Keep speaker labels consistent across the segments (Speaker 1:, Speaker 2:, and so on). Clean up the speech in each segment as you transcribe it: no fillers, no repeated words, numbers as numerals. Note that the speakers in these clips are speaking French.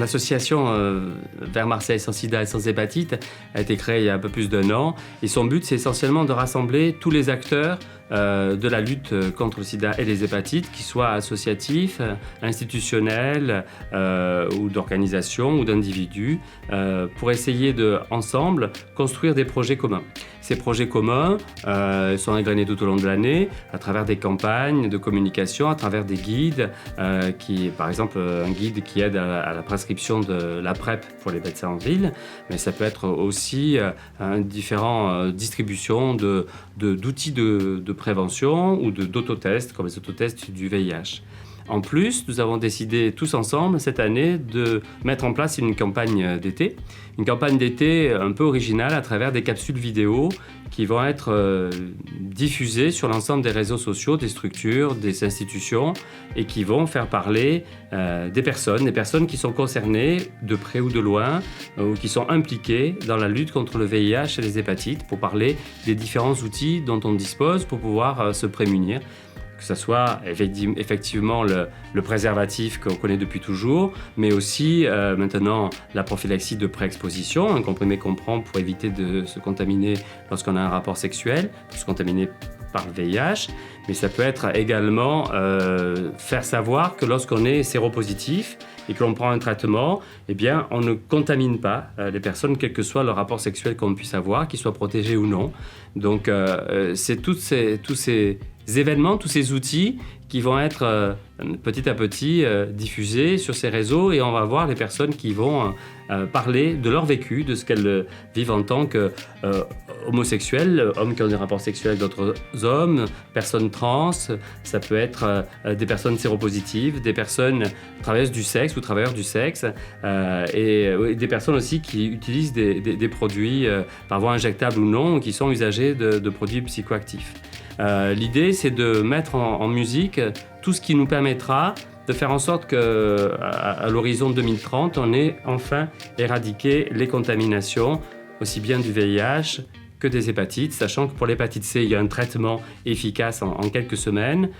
Speaker 1: l'association Vers Marseille sans sida et sans hépatite a été créée il y a un peu plus d'1 an et son but c'est essentiellement de rassembler tous les acteurs de la lutte contre le sida et les hépatites, qu'ils soient associatifs, institutionnels ou d'organisations ou d'individus, pour essayer de, ensemble, construire des projets communs. Ces projets communs sont égrenés tout au long de l'année à travers des campagnes de communication, à travers des guides, par exemple un guide qui aide à la prescription de la PrEP pour les médecins en ville, mais ça peut être aussi différentes distributions d'outils de prévention ou d'autotests, comme les autotests du VIH. En plus, nous avons décidé tous ensemble cette année de mettre en place une campagne d'été un peu originale à travers des capsules vidéo qui vont être diffusées sur l'ensemble des réseaux sociaux, des structures, des institutions et qui vont faire parler des personnes qui sont concernées de près ou de loin ou qui sont impliquées dans la lutte contre le VIH et les hépatites pour parler des différents outils dont on dispose pour pouvoir se prémunir. Que ce soit effectivement le préservatif qu'on connaît depuis toujours, mais aussi maintenant la prophylaxie de pré-exposition, un comprimé qu'on prend pour éviter de se contaminer lorsqu'on a un rapport sexuel, pour se contaminer par le VIH, mais ça peut être également faire savoir que lorsqu'on est séropositif et que l'on prend un traitement, eh bien, on ne contamine pas les personnes, quel que soit le rapport sexuel qu'on puisse avoir, qu'ils soient protégés ou non. Donc, c'est tous ces événements, tous ces outils qui vont être petit à petit diffusés sur ces réseaux et on va voir les personnes qui vont parler de leur vécu, de ce qu'elles vivent en tant qu'homosexuels, hommes qui ont des rapports sexuels avec d'autres hommes, personnes trans, ça peut être des personnes séropositives, des personnes travailleuses du sexe ou travailleurs du sexe et des personnes aussi qui utilisent des produits par voie injectable ou non, qui sont usagers de produits psychoactifs. L'idée, c'est de mettre en musique tout ce qui nous permettra de faire en sorte qu'à l'horizon 2030, on ait enfin éradiqué les contaminations, aussi bien du VIH que des hépatites, sachant que pour l'hépatite C, il y a un traitement efficace en quelques semaines.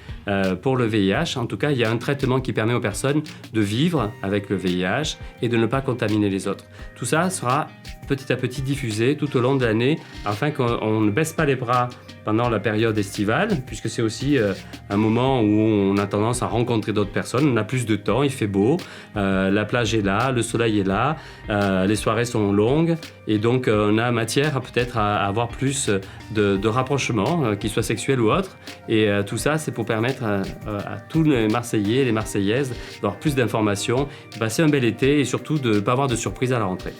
Speaker 1: Pour le VIH, en tout cas, il y a un traitement qui permet aux personnes de vivre avec le VIH et de ne pas contaminer les autres. Tout ça sera petit à petit diffusé tout au long de l'année afin qu'on ne baisse pas les bras pendant la période estivale, puisque c'est aussi un moment où on a tendance à rencontrer d'autres personnes, on a plus de temps, il fait beau, la plage est là, le soleil est là, les soirées sont longues, et donc on a matière peut-être à avoir plus de rapprochements, qu'ils soient sexuels ou autres, et tout ça c'est pour permettre à tous les Marseillais et les Marseillaises d'avoir plus d'informations, de passer un bel été et surtout de ne pas avoir de surprise à la rentrée.